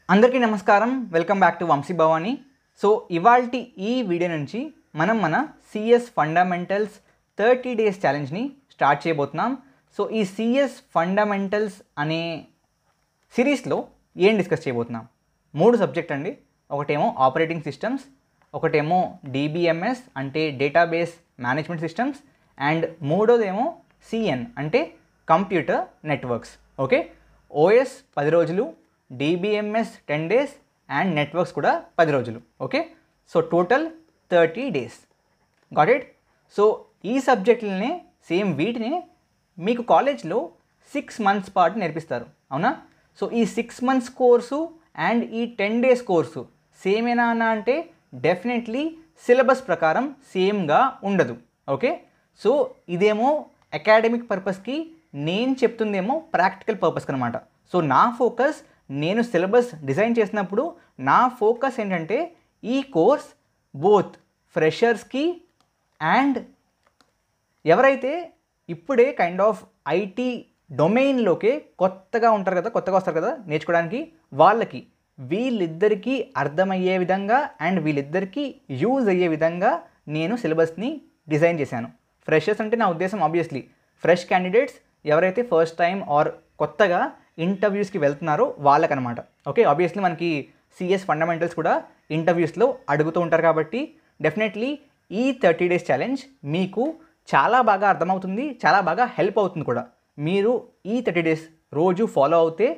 అందరికీ నమస్కారం. Welcome back to Vamsi Bhavani. So ఇవాల్టి ఈ వీడియో నుంచి మనం మన సిఎస్ ఫండమెంటల్స్ 30 డేస్ ఛాలెంజ్ని స్టార్ట్ చేయబోతున్నాం. సో ఈ సిఎస్ ఫండమెంటల్స్ అనే సిరీస్లో ఏం డిస్కస్ చేయబోతున్నాం? 3 సబ్జెక్ట్ అండి. ఒకటేమో ఆపరేటింగ్ సిస్టమ్స్, ఒకటేమో డిబిఎంఎస్ అంటే డేటాబేస్ మేనేజ్మెంట్ సిస్టమ్స్, అండ్ మూడోదేమో సిఎన్ అంటే కంప్యూటర్ నెట్వర్క్స్. ఓకే, ఓఎస్ 10 రోజులు, డిబిఎంఎస్ 10 డేస్ అండ్ నెట్వర్క్స్ కూడా 10 రోజులు. Okay, so total 30 days. Got it? So ఈ సబ్జెక్టులనే సేమ్ వీటిని మీకు కాలేజ్లో 6 మంత్స్ పాటు నేర్పిస్తారు, అవునా? సో ఈ 6 మంత్స్ కోర్సు అండ్ ఈ 10 డేస్ కోర్సు సేమేనా అన్న అంటే డెఫినెట్లీ సిలబస్ ప్రకారం సేమ్గా ఉండదు. ఓకే, సో ఇదేమో అకాడమిక్ పర్పస్కి, నేను చెప్తుందేమో ప్రాక్టికల్ పర్పస్కి అనమాట. సో నా ఫోకస్, నేను సిలబస్ డిజైన్ చేసినప్పుడు నా ఫోకస్ ఏంటంటే ఈ కోర్స్ బోత్ ఫ్రెషర్స్కి అండ్ ఎవరైతే ఇప్పుడే కైండ్ ఆఫ్ ఐటీ డొమైన్లోకే కొత్తగా వస్తారు కదా నేర్చుకోవడానికి, వాళ్ళకి వీళ్ళిద్దరికీ అర్థమయ్యే విధంగా అండ్ వీళ్ళిద్దరికీ యూజ్ అయ్యే విధంగా నేను సిలబస్ని డిజైన్ చేశాను. ఫ్రెషర్స్ అంటే నా ఉద్దేశం ఆబ్వియస్లీ ఫ్రెష్ క్యాండిడేట్స్, ఎవరైతే ఫస్ట్ టైం ఆర్ కొత్తగా ఇంటర్వ్యూస్కి వెళ్తున్నారో వాళ్ళకనమాట. ఓకే, ఆబ్వియస్లీ మనకి సిఎస్ ఫండమెంటల్స్ కూడా ఇంటర్వ్యూస్లో అడుగుతూ ఉంటారు కాబట్టి డెఫినెట్లీ ఈ 30 డేస్ ఛాలెంజ్ మీకు చాలా బాగా అర్థమవుతుంది, చాలా బాగా హెల్ప్ అవుతుంది కూడా. మీరు ఈ 30 డేస్ రోజు ఫాలో అవుతే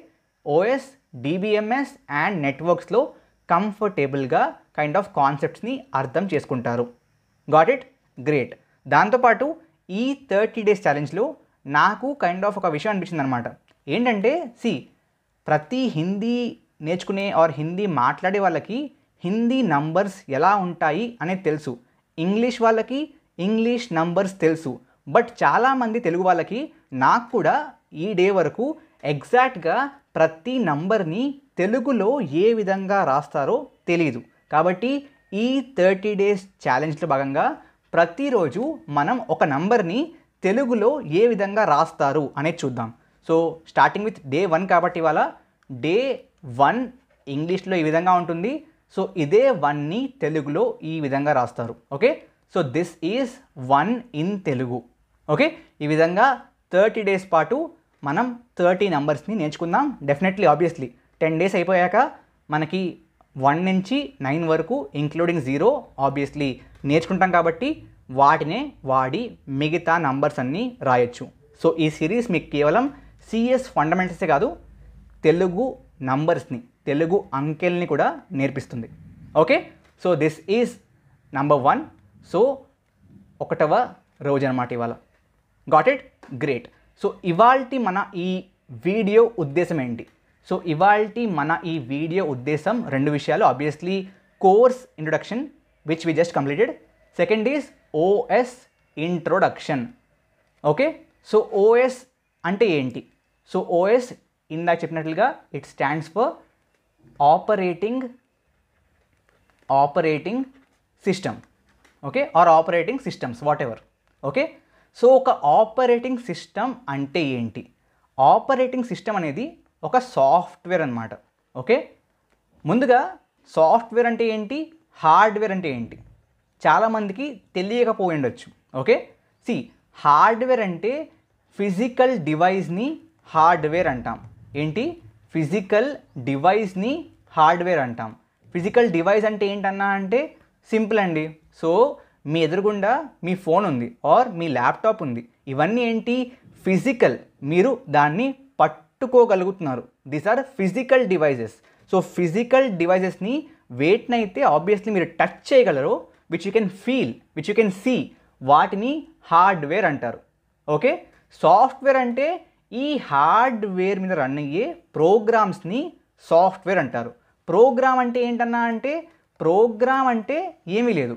ఓఎస్, డిబిఎంఎస్ అండ్ నెట్వర్క్స్లో కంఫర్టబుల్గా కైండ్ ఆఫ్ కాన్సెప్ట్స్ని అర్థం చేసుకుంటారు. Got it? గ్రేట్. దాంతోపాటు ఈ 30 డేస్ ఛాలెంజ్లో నాకు కైండ్ ఆఫ్ ఒక విషయం అనిపించింది అనమాట. ఏంటంటే ప్రతి హిందీ నేర్చుకునే ఆర్ హిందీ మాట్లాడే వాళ్ళకి హిందీ నంబర్స్ ఎలా ఉంటాయి అనేది తెలుసు, ఇంగ్లీష్ వాళ్ళకి ఇంగ్లీష్ నంబర్స్ తెలుసు. బట్ చాలామంది తెలుగు వాళ్ళకి, నాకు కూడా ఈ డే వరకు ఎగ్జాక్ట్గా ప్రతి నంబర్ని తెలుగులో ఏ విధంగా రాస్తారో తెలియదు. కాబట్టి ఈ 30 డేస్ ఛాలెంజ్లో భాగంగా ప్రతిరోజు మనం ఒక నంబర్ని తెలుగులో ఏ విధంగా రాస్తారు అనేది చూద్దాం. సో స్టార్టింగ్ విత్ డే 1 కాబట్టి ఇవాళ డే 1 ఇంగ్లీష్లో ఈ విధంగా ఉంటుంది. సో ఇదే 1ని తెలుగులో ఈ విధంగా రాస్తారు. Okay, so this is 1 in Telugu. Okay, ఈ విధంగా 30 డేస్ పాటు మనం 30 నెంబర్స్ని నేర్చుకుందాం. డెఫినెట్లీ ఆబ్వియస్లీ 10 డేస్ అయిపోయాక మనకి 1 నుంచి 9 వరకు ఇంక్లూడింగ్ 0 ఆబ్వియస్లీ నేర్చుకుంటాం కాబట్టి వాటినే వాడి మిగతా నంబర్స్ అన్నీ రాయొచ్చు. సో ఈ సిరీస్ మీకు కేవలం సిఎస్ ఫండమెంటల్సే కాదు, తెలుగు నంబర్స్ని, తెలుగు అంకెల్ని కూడా నేర్పిస్తుంది. Okay, so this is number 1. So 1వ రోజు అనమాట ఇవాళ. Got it? గ్రేట్. సో ఇవాల్టి మన ఈ వీడియో ఉద్దేశం ఏంటి? సో ఇవాల్టి మన ఈ వీడియో ఉద్దేశం 2 విషయాలు. Obviously course introduction which we just completed. Second is OS introduction. Okay, so OS అంటే ఏంటి? సో ఓఎస్ ఇందాక చెప్పినట్లుగా it stands for operating system. Okay, or operating systems, whatever. Okay, so ఒక ఆపరేటింగ్ సిస్టమ్ అంటే ఏంటి? Operating system అనేది ఒక software అన్నమాట. ఓకే, ముందుగా సాఫ్ట్వేర్ అంటే ఏంటి, హార్డ్వేర్ అంటే ఏంటి చాలామందికి తెలియకపోయి ఉండొచ్చు. ఓకే, హార్డ్వేర్ అంటే ఫిజికల్ డివైస్ని హార్డ్వేర్ అంటాం. ఏంటి? ఫిజికల్ డివైస్ని హార్డ్వేర్ అంటాం. ఫిజికల్ డివైస్ అంటే ఏంటన్నా అంటే సింపుల్ అండి. సో మీ ఎదురుగుండా మీ ఫోన్ ఉంది ఆర్ మీ ల్యాప్టాప్ ఉంది, ఇవన్నీ ఏంటి? ఫిజికల్, మీరు దాన్ని పట్టుకోగలుగుతున్నారు. These are physical devices. So physical డివైజెస్ని వేటినైతే ఆబ్వియస్లీ మీరు టచ్ చేయగలరో, which you can feel, which you can see, వాటిని హార్డ్వేర్ అంటారు. ఓకే, సాఫ్ట్వేర్ అంటే ఈ హార్డ్వేర్ మీద రన్ అయ్యే ప్రోగ్రామ్స్ని సాఫ్ట్వేర్ అంటారు. ప్రోగ్రామ్ అంటే ఏంటన్నా అంటే, ప్రోగ్రామ్ అంటే ఏమీ లేదు.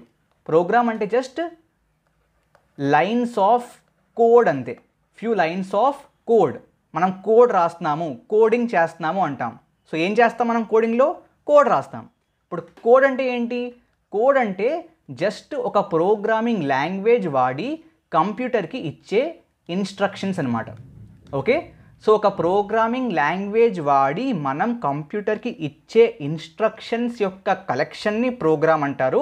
ప్రోగ్రామ్ అంటే జస్ట్ లైన్స్ ఆఫ్ కోడ్ అంతే, ఫ్యూ లైన్స్ ఆఫ్ కోడ్. మనం కోడ్ రాస్తున్నాము, కోడింగ్ చేస్తున్నాము అంటాం. సో ఏం చేస్తాం మనం కోడింగ్లో? కోడ్ రాస్తాం. ఇప్పుడు కోడ్ అంటే ఏంటి? కోడ్ అంటే జస్ట్ ఒక ప్రోగ్రామింగ్ లాంగ్వేజ్ వాడి కంప్యూటర్కి ఇచ్చే ఇన్స్ట్రక్షన్స్ అనమాట. ఓకే, సో ఒక ప్రోగ్రామింగ్ లాంగ్వేజ్ వాడి మనం కంప్యూటర్కి ఇచ్చే ఇన్స్ట్రక్షన్స్ యొక్క కలెక్షన్ని ప్రోగ్రామ్ అంటారు.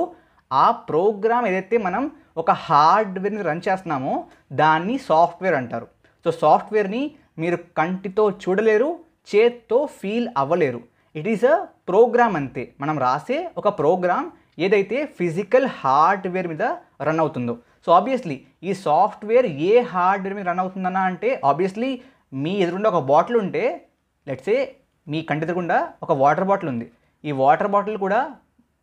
ఆ ప్రోగ్రామ్ ఏదైతే మనం ఒక హార్డ్వేర్ని రన్ చేస్తున్నామో దాన్ని సాఫ్ట్వేర్ అంటారు. సో సాఫ్ట్వేర్ని మీరు కంటితో చూడలేరు, చేత్తో ఫీల్ అవ్వలేరు. ఇట్ ఈస్ అ ప్రోగ్రామ్ అంతే. మనం రాసే ఒక ప్రోగ్రామ్ ఏదైతే ఫిజికల్ హార్డ్వేర్ మీద రన్ అవుతుందో. సో ఆబ్వియస్లీ ఈ సాఫ్ట్వేర్ ఏ హార్డ్వేర్ మీద రన్ అవుతుందన్నా అంటే ఆబ్వియస్లీ మీ ఎదురుగుండా ఒక బాటిల్ ఉంటే, లెట్సే మీ కంటి ఎదురుగుండా ఒక వాటర్ బాటిల్ ఉంది. ఈ వాటర్ బాటిల్ కూడా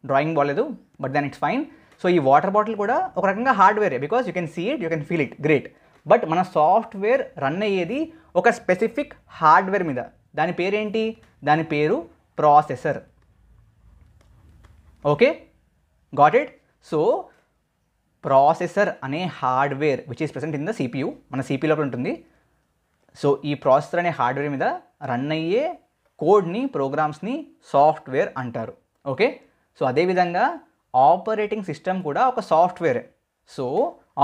డ్రాయింగ్ బాగాలేదు, but then it's fine. So ఈ వాటర్ బాటిల్ కూడా ఒక రకంగా హార్డ్వేరే, because you can see it, you can feel it, great. But మన సాఫ్ట్వేర్ రన్ అయ్యేది ఒక స్పెసిఫిక్ హార్డ్వేర్ మీద. దాని పేరేంటి? దాని పేరు processor. Okay, got it? So processor అనే hardware which is present in the CPU, మన సిపియు లోపల ఉంటుంది. సో ఈ ప్రాసెసర్ అనే హార్డ్వేర్ మీద రన్ అయ్యే కోడ్ని, ప్రోగ్రామ్స్ని సాఫ్ట్వేర్ అంటారు. ఓకే, సో అదేవిధంగా ఆపరేటింగ్ సిస్టమ్ కూడా ఒక సాఫ్ట్వేరే. సో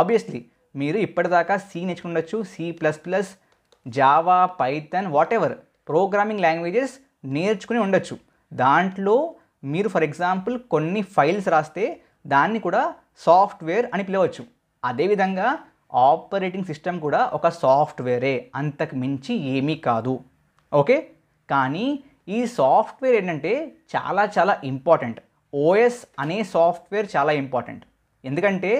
ఆబ్వియస్లీ మీరు ఇప్పటిదాకా సి నేర్చుకుండొచ్చు, C++, Java, Python, whatever programming languages నేర్చుకుని ఉండొచ్చు. దాంట్లో మీరు ఫర్ ఎగ్జాంపుల్ కొన్ని ఫైల్స్ రాస్తే దాన్ని కూడా సాఫ్ట్వేర్ అని పిలవచ్చు. అదేవిధంగా ఆపరేటింగ్ సిస్టమ్ కూడా ఒక సాఫ్ట్వేరే, అంతకు మించి ఏమీ కాదు. ఓకే, కానీ ఈ సాఫ్ట్వేర్ ఏంటంటే చాలా చాలా ఇంపార్టెంట్. ఓఎస్ అనే సాఫ్ట్వేర్ చాలా ఇంపార్టెంట్. ఎందుకంటే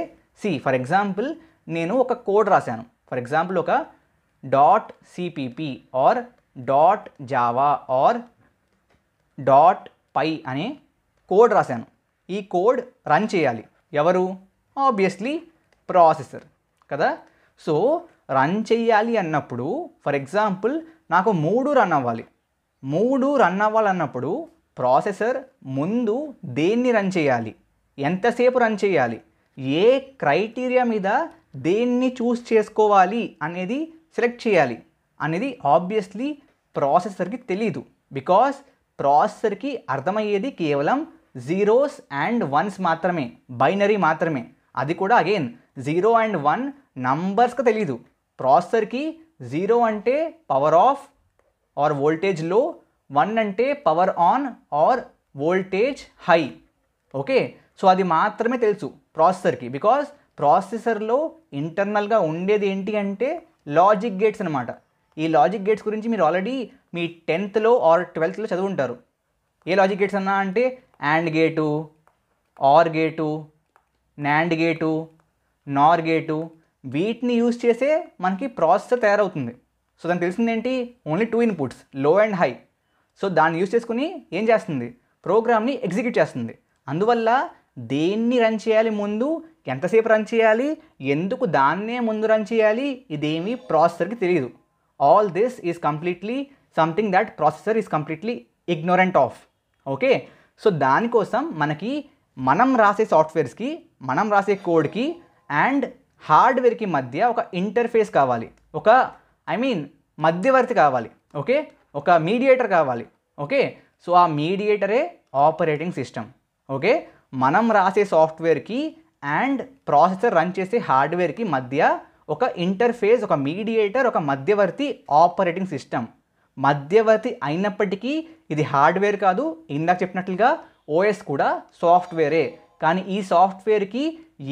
ఫర్ ఎగ్జాంపుల్ నేను ఒక కోడ్ రాశాను. ఫర్ ఎగ్జాంపుల్ ఒక .cpp or .java or .py అనే కోడ్ రాశాను. ఈ కోడ్ రన్ చేయాలి ఎవరు? ఆబ్వియస్లీ ప్రాసెసర్ కదా. సో రన్ చేయాలి అన్నప్పుడు ఫర్ ఎగ్జాంపుల్ నాకు 3 రన్ అవ్వాలి. 3 రన్ అవ్వాలన్నప్పుడు ప్రాసెసర్ ముందు దేన్ని రన్ చేయాలి, ఎంతసేపు రన్ చేయాలి, ఏ క్రైటీరియా మీద దేన్ని చూస్ చేసుకోవాలి అనేది సెలెక్ట్ చేయాలి అనేది ఆబ్వియస్లీ ప్రాసెసర్కి తెలీదు. బికాస్ ప్రాసెసర్కి అర్థమయ్యేది కేవలం 0s and 1s మాత్రమే, బైనరీ మాత్రమే. అది కూడా అగైన్ 0 and 1 నంబర్స్కి తెలీదు. ప్రాసెసర్కి 0 అంటే పవర్ ఆఫ్ ఆర్ వోల్టేజ్ లో, 1 అంటే power on or voltage high. Okay, so అది మాత్రమే తెలుసు ప్రాసెసర్కి. బికాస్ ప్రాసెసర్లో ఇంటర్నల్గా ఉండేది ఏంటి అంటే లాజిక్ గేట్స్ అనమాట. ఈ లాజిక్ గేట్స్ గురించి మీరు ఆల్రెడీ మీ 10th ఆర్ 12th చదువుంటారు. ఏ లాజిక్ గేట్స్ అన్నా అంటే AND gate, OR gate, NAND gate, NOR gate, వీటిని యూజ్ చేసే మనకి ప్రాసెసర్ తయారవుతుంది. సో దానికి తెలిసింది ఏంటి? Only 2 inputs, low and high. So దాన్ని యూజ్ చేసుకుని ఏం చేస్తుంది? ప్రోగ్రామ్ని ఎగ్జిక్యూట్ చేస్తుంది. అందువల్ల దేన్ని రన్ చేయాలి ముందు, ఎంతసేపు రన్ చేయాలి, ఎందుకు దాన్నే ముందు రన్ చేయాలి, ఇదేమీ ప్రాసెసర్కి తెలియదు. All this is completely something that processor is completely ignorant of. Okay, so దానికోసం మనకి మనం రాసే సాఫ్ట్వేర్స్కి, మనం రాసే కోడ్కి అండ్ హార్డ్వేర్కి మధ్య ఒక ఇంటర్ఫేస్ కావాలి, ఒక మధ్యవర్తి కావాలి. ఓకే, ఒక మీడియేటర్ కావాలి. ఓకే, సో ఆ మీడియేటరే ఆపరేటింగ్ సిస్టమ్. ఓకే, మనం రాసే సాఫ్ట్వేర్కి అండ్ ప్రాసెసర్ రన్ చేసే హార్డ్వేర్కి మధ్య ఒక ఇంటర్ఫేస్, ఒక మీడియేటర్, ఒక మధ్యవర్తి ఆపరేటింగ్ సిస్టమ్. మధ్యవర్తి అయినప్పటికీ ఇది హార్డ్వేర్ కాదు. ఇందాక చెప్పినట్లుగా ఓఎస్ కూడా సాఫ్ట్వేరే. కానీ ఈ సాఫ్ట్వేర్కి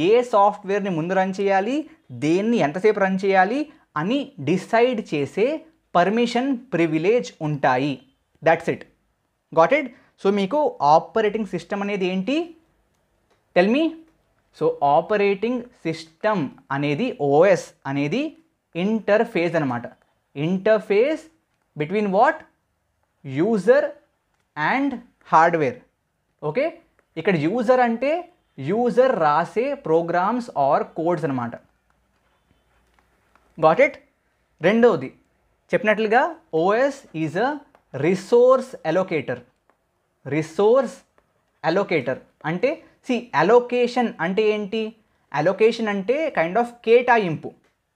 ఏ సాఫ్ట్వేర్ని ముందు రన్ చేయాలి, దేన్ని ఎంతసేపు రన్ చేయాలి అని డిసైడ్ చేసే పర్మిషన్, ప్రివిలేజ్ ఉంటాయి. That's it. Got it? So మీకు ఆపరేటింగ్ సిస్టమ్ అనేది ఏంటి? Tell me. So operating system అనేది, ఓఎస్ అనేది ఇంటర్ఫేస్ అనమాట. Interface between what? User and hardware. Okay, ఇక్కడ యూజర్ అంటే యూజర్ రాసే ప్రోగ్రామ్స్ ఆర్ కోడ్స్ అనమాట. Got it? రెండవది చెప్పినట్లుగా OS is a resource allocator. Resource allocator అంటే అలోకేషన్ అంటే ఏంటి? అలోకేషన్ అంటే కైండ్ ఆఫ్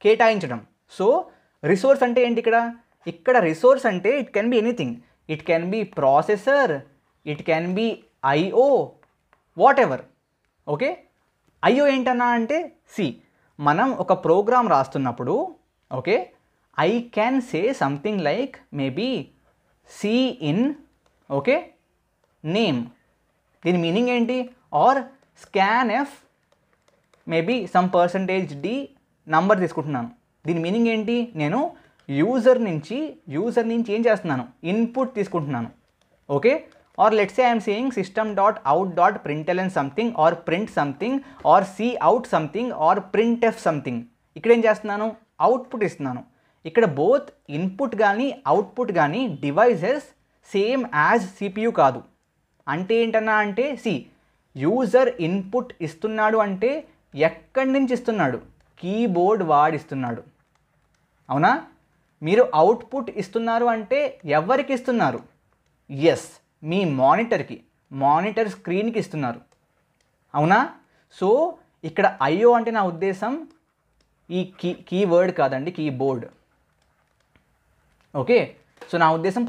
కేటాయించడం. సో రిసోర్స్ అంటే ఏంటి ఇక్కడ రిసోర్స్ అంటే it can be anything. It can be processor, it can be IO, whatever. Okay, IO ఏంటన్నా అంటే మనం ఒక ప్రోగ్రామ్ రాస్తున్నప్పుడు, okay, I can say something like maybe C in okay name. దీని మీనింగ్ ఏంటి? Or scanf maybe some percentage d number తీసుకుంటున్నాను. దీని meaning ఏంటి? నేను యూజర్ నుంచి ఏం చేస్తున్నాను? ఇన్పుట్ తీసుకుంటున్నాను. Okay, or let's say I'm saying system dot out dot println something or print something or cout something or printf something. ఇక్కడ ఏం చేస్తున్నాను? అవుట్పుట్ ఇస్తున్నాను. ఇక్కడ బోత్ ఇన్పుట్ కానీ అవుట్పుట్ కానీ డివైజెస్ సేమ్ యాజ్ సిపియు కాదు. అంటే ఏంటన్నా అంటే యూజర్ ఇన్పుట్ ఇస్తున్నాడు అంటే ఎక్కడి నుంచి ఇస్తున్నాడు? కీబోర్డ్ వాడిస్తున్నాడు. అవునా? మీరు అవుట్పుట్ ఇస్తున్నారు అంటే ఎవరికి ఇస్తున్నారు? ఎస్, మీ మానిటర్ స్క్రీన్కి ఇస్తున్నారు. అవునా? సో ఇక్కడ ఐఓ అంటే నా ఉద్దేశం ఈ కీవర్డ్ కాదండి, కీబోర్డ్. ఓకే, సో నా ఉద్దేశం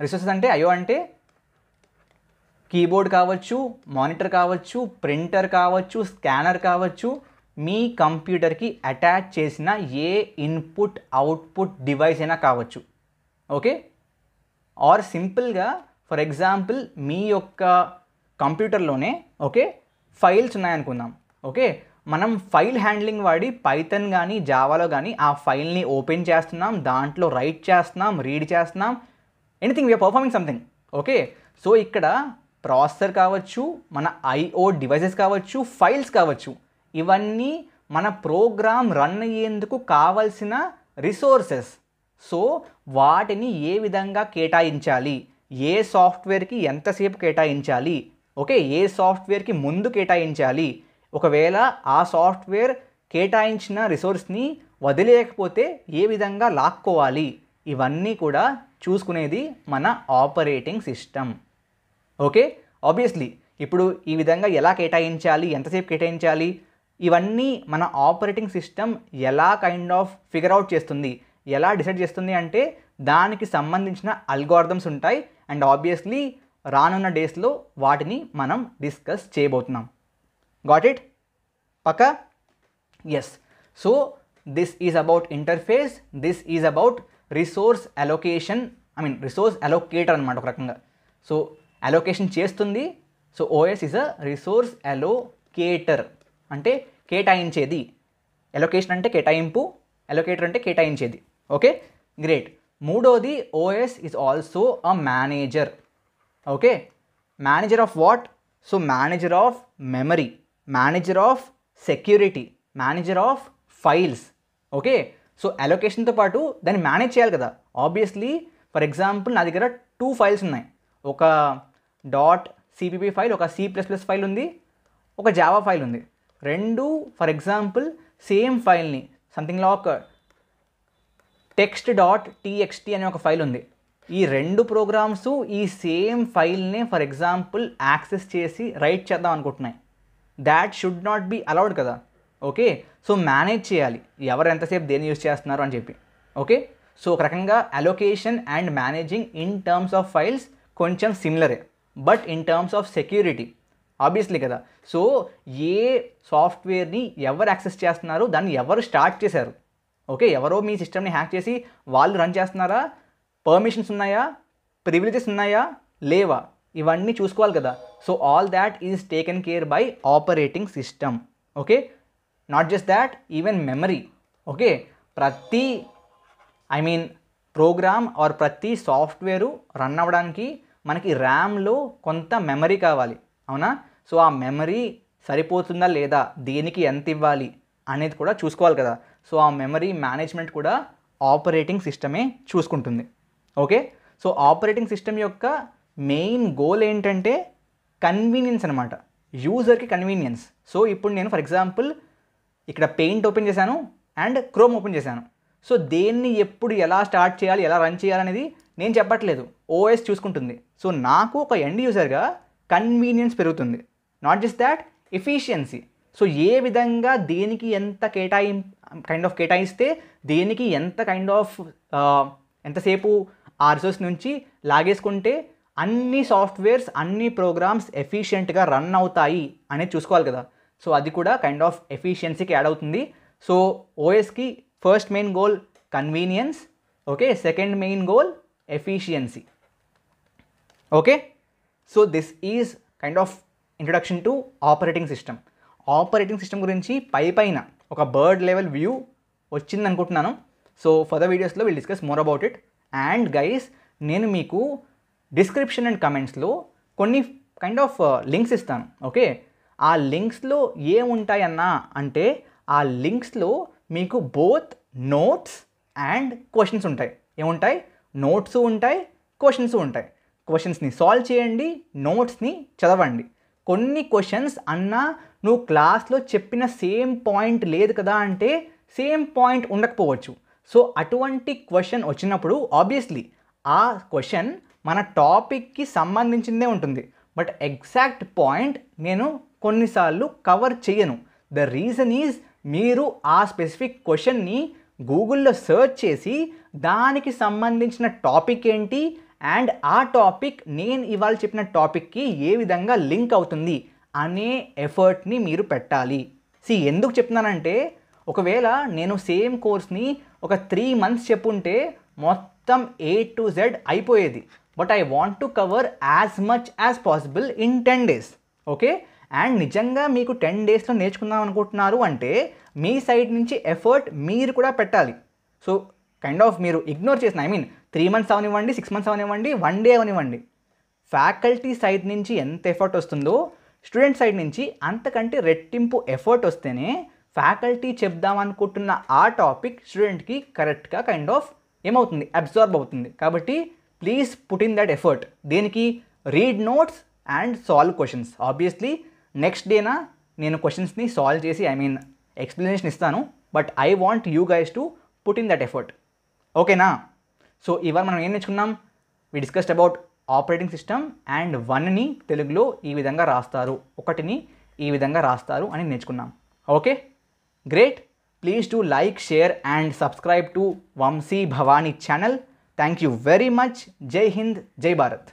రిసోర్సెస్ అంటే ఐఓ అంటే కీబోర్డ్ కావచ్చు, మానిటర్ కావచ్చు, ప్రింటర్ కావచ్చు, స్కానర్ కావచ్చు, మీ కంప్యూటర్కి అటాచ్ చేసిన ఏ ఇన్పుట్ అవుట్పుట్ డివైస్ అయినా కావచ్చు. ఓకే, ఆర్ సింపుల్గా ఫర్ ఎగ్జాంపుల్ మీ యొక్క కంప్యూటర్లోనే ఓకే ఫైల్స్ ఉన్నాయనుకుందాం. ఓకే, మనం ఫైల్ హ్యాండ్లింగ్ వాడి పైథాన్ కానీ జావాలో కానీ ఆ ఫైల్ని ఓపెన్ చేస్తున్నాం, దాంట్లో రైట్ చేస్తున్నాం, రీడ్ చేస్తున్నాం, anything we're performing something. Okay, so ఇక్కడ ప్రాసెసర్ కావచ్చు, మన ఐఓ డివైసెస్ కావచ్చు, ఫైల్స్ కావచ్చు, ఇవన్నీ మన ప్రోగ్రామ్ రన్ అయ్యేందుకు కావాల్సిన రిసోర్సెస్. సో వాటిని ఏ విధంగా కేటాయించాలి, ఏ సాఫ్ట్వేర్కి ఎంతసేపు కేటాయించాలి, ఓకే, ఏ సాఫ్ట్వేర్కి ముందు కేటాయించాలి, ఒకవేళ ఆ సాఫ్ట్వేర్ కేటాయించిన రిసోర్స్ని వదిలేయకపోతే ఏ విధంగా లాక్కోవాలి, ఇవన్నీ కూడా చూసుకునేది మన ఆపరేటింగ్ సిస్టమ్. ఓకే, ఆబ్వియస్లీ ఇప్పుడు ఈ విధంగా ఎలా కేటాయించాలి, ఎంతసేపు కేటాయించాలి, ఇవన్నీ మన ఆపరేటింగ్ సిస్టమ్ ఎలా కైండ్ ఆఫ్ ఫిగర్ అవుట్ చేస్తుంది, ఎలా డిసైడ్ చేస్తుంది అంటే దానికి సంబంధించిన అల్గోరిథమ్స్ ఉంటాయి. అండ్ ఆబ్వియస్లీ రానున్న డేస్లో వాటిని మనం డిస్కస్ చేయబోతున్నాం. Got it? పక్కా? Yes. So this is about interface, this is about resource allocation, resource allocator అనమాట ఒక రకంగా. సో అలొకేషన్ చేస్తుంది. So OS is a resource allocator, అంటే కేటాయించేది. అలొకేషన్ అంటే కేటాయింపు, అలొకేటర్ అంటే కేటాయించేది. Okay, great. మూడోది OS is also a manager. Okay, manager of what? So manager of memory, manager of security, manager of files. Okay, so అలొకేషన్తో పాటు దాన్ని మేనేజ్ చేయాలి కదా. ఆబ్వియస్లీ ఫర్ ఎగ్జాంపుల్ నా దగ్గర 2 ఫైల్స్ ఉన్నాయి. ఒక .cpp ఫైల్, ఒక C++ ఫైల్ ఉంది, ఒక జావా ఫైల్ ఉంది. రెండు ఫర్ ఎగ్జాంపుల్ సేమ్ ఫైల్ని సంథింగ్ లాక్ text.txt అనే ఒక ఫైల్ ఉంది. ఈ 2 ప్రోగ్రామ్స్ ఈ సేమ్ ఫైల్నే ఫర్ ఎగ్జాంపుల్ యాక్సెస్ చేసి రైట్ చేద్దాం అనుకుంటున్నాయి. That should not be allowed కదా. ఓకే, సో మేనేజ్ చేయాలి ఎవరు ఎంతసేపు దేన్ని యూజ్ చేస్తున్నారు అని చెప్పి. ఓకే, సో ఒక రకంగా allocation and managing in terms of files కొంచెం సిమిలరే, but in terms of security obviously కదా. సో ఏ సాఫ్ట్వేర్ని ఎవరు యాక్సెస్ చేస్తున్నారు, దాన్ని ఎవరు స్టార్ట్ చేశారు, ఓకే, ఎవరో మీ సిస్టమ్ని హ్యాక్ చేసి వాళ్ళు రన్ చేస్తున్నారా, పర్మిషన్స్ ఉన్నాయా, ప్రివిలేజెస్ ఉన్నాయా, లేవా, ఇవన్నీ చూసుకోవాలి కదా. So all that is taken care bye operating system. Okay, not just that, even memory. Okay, ప్రతి ప్రోగ్రామ్ ఆర్ ప్రతి సాఫ్ట్వేరు రన్ అవ్వడానికి మనకి ర్యామ్లో కొంత మెమరీ కావాలి. అవునా? సో ఆ మెమరీ సరిపోతుందా లేదా, దేనికి ఎంత ఇవ్వాలి అనేది కూడా చూసుకోవాలి కదా. సో ఆ మెమరీ మేనేజ్మెంట్ కూడా ఆపరేటింగ్ సిస్టమే చూసుకుంటుంది. ఓకే, సో ఆపరేటింగ్ సిస్టమ్ యొక్క మెయిన్ గోల్ ఏంటంటే కన్వీనియన్స్ అనమాట, యూజర్కి కన్వీనియన్స్. సో ఇప్పుడు నేను ఫర్ ఎగ్జాంపుల్ ఇక్కడ పెయింట్ ఓపెన్ చేశాను అండ్ క్రోమ్ ఓపెన్ చేశాను. సో దేన్ని ఎప్పుడు ఎలా స్టార్ట్ చేయాలి, ఎలా రన్ చేయాలనేది నేను చెప్పట్లేదు, ఓఎస్ చూసుకుంటుంది. సో నాకు ఒక ఎండ్ యూజర్గా కన్వీనియన్స్ పెరుగుతుంది. Not just that, efficiency. So ఏ విధంగా దేనికి ఎంత కేటాయిస్తే దేనికి ఎంత ఎంతసేపు ఆ రిసోర్స్ నుంచి లాగేసుకుంటే అన్ని సాఫ్ట్వేర్స్ అన్ని ప్రోగ్రామ్స్ ఎఫిషియెంట్గా రన్ అవుతాయి అనేది చూసుకోవాలి కదా. సో అది కూడా ఎఫిషియన్సీకి యాడ్ అవుతుంది. సో ఓఎస్కి first main goal convenience, okay, second main goal efficiency. Okay, so this is kind of introduction to operating system. Operating system గురించి పైన ఒక బర్డ్ లెవెల్ వ్యూ వచ్చింది అనుకుంటున్నాను. సో ఫర్దర్ వీడియోస్లో will discuss more about it. And guys, నేను మీకు description and కమెంట్స్లో కొన్ని కైండ్ ఆఫ్ లింక్స్ ఇస్తాను. ఓకే, ఆ లింక్స్లో ఏముంటాయన్నా అంటే ఆ లింక్స్లో మీకు బోత్ నోట్స్ అండ్ క్వశ్చన్స్ ఉంటాయి. ఏముంటాయి? నోట్స్ ఉంటాయి, క్వశ్చన్స్ ఉంటాయి. క్వశ్చన్స్ని సాల్వ్ చేయండి, నోట్స్ని చదవండి. కొన్ని క్వశ్చన్స్ అన్నా నువ్వు క్లాస్లో చెప్పిన సేమ్ పాయింట్ లేదు కదా అంటే సేమ్ పాయింట్ ఉండకపోవచ్చు. సో అటువంటి క్వశ్చన్ వచ్చినప్పుడు ఆబ్వియస్లీ ఆ క్వశ్చన్ మన టాపిక్కి సంబంధించిందే ఉంటుంది. బట్ ఎగ్జాక్ట్ పాయింట్ నేను కొన్నిసార్లు కవర్ చేయను. ద రీజన్ ఈజ్ మీరు ఆ స్పెసిఫిక్ క్వశ్చన్ని గూగుల్లో సెర్చ్ చేసి దానికి సంబంధించిన టాపిక్ ఏంటి అండ్ ఆ టాపిక్ నేను ఇవాళ చెప్పిన టాపిక్కి ఏ విధంగా లింక్ అవుతుంది అనే ఎఫర్ట్ని మీరు పెట్టాలి. ఎందుకు చెప్తున్నానంటే ఒకవేళ నేను సేమ్ కోర్స్ని ఒక 3 months చెప్పుంటే మొత్తం A to Z అయిపోయేది. But I want to cover as much as possible in 10 days. Okay, and నిజంగా మీకు 10 daysలో నేర్చుకుందాం అనుకుంటున్నారు అంటే మీ సైడ్ నుంచి ఎఫర్ట్ మీరు కూడా పెట్టాలి. సో కైండ్ ఆఫ్ మీరు ఇగ్నోర్ చేసిన 3 months అవనివ్వండి, 6 months అవనివ్వండి, 1 day అవనివ్వండి, ఫ్యాకల్టీ సైడ్ నుంచి ఎంత ఎఫర్ట్ వస్తుందో స్టూడెంట్ సైడ్ నుంచి అంతకంటే రెట్టింపు ఎఫర్ట్ వస్తేనే ఫ్యాకల్టీ చెప్దాం అనుకుంటున్న ఆ టాపిక్ స్టూడెంట్కి కరెక్ట్గా కైండ్ ఆఫ్ ఏమవుతుంది, అబ్జార్బ్ అవుతుంది. కాబట్టి please put in that effort. దేనికి? Read notes and solve questions. Obviously next డేనా నేను క్వశ్చన్స్ని సాల్వ్ చేసి ఎక్స్ప్లెనేషన్ ఇస్తాను. But I want you guys to put in that effort. ఓకేనా? సో ఇవాళ మనం ఏం నేర్చుకున్నాం? We discussed about operating system and 1ని తెలుగులో ఈ విధంగా రాస్తారు, 1ని ఈ విధంగా రాస్తారు అని నేర్చుకున్నాం. Okay, great. Please do like, share and subscribe to Vamsi Bhavani channel. Thank you very much. జై హింద్, జై భారత్.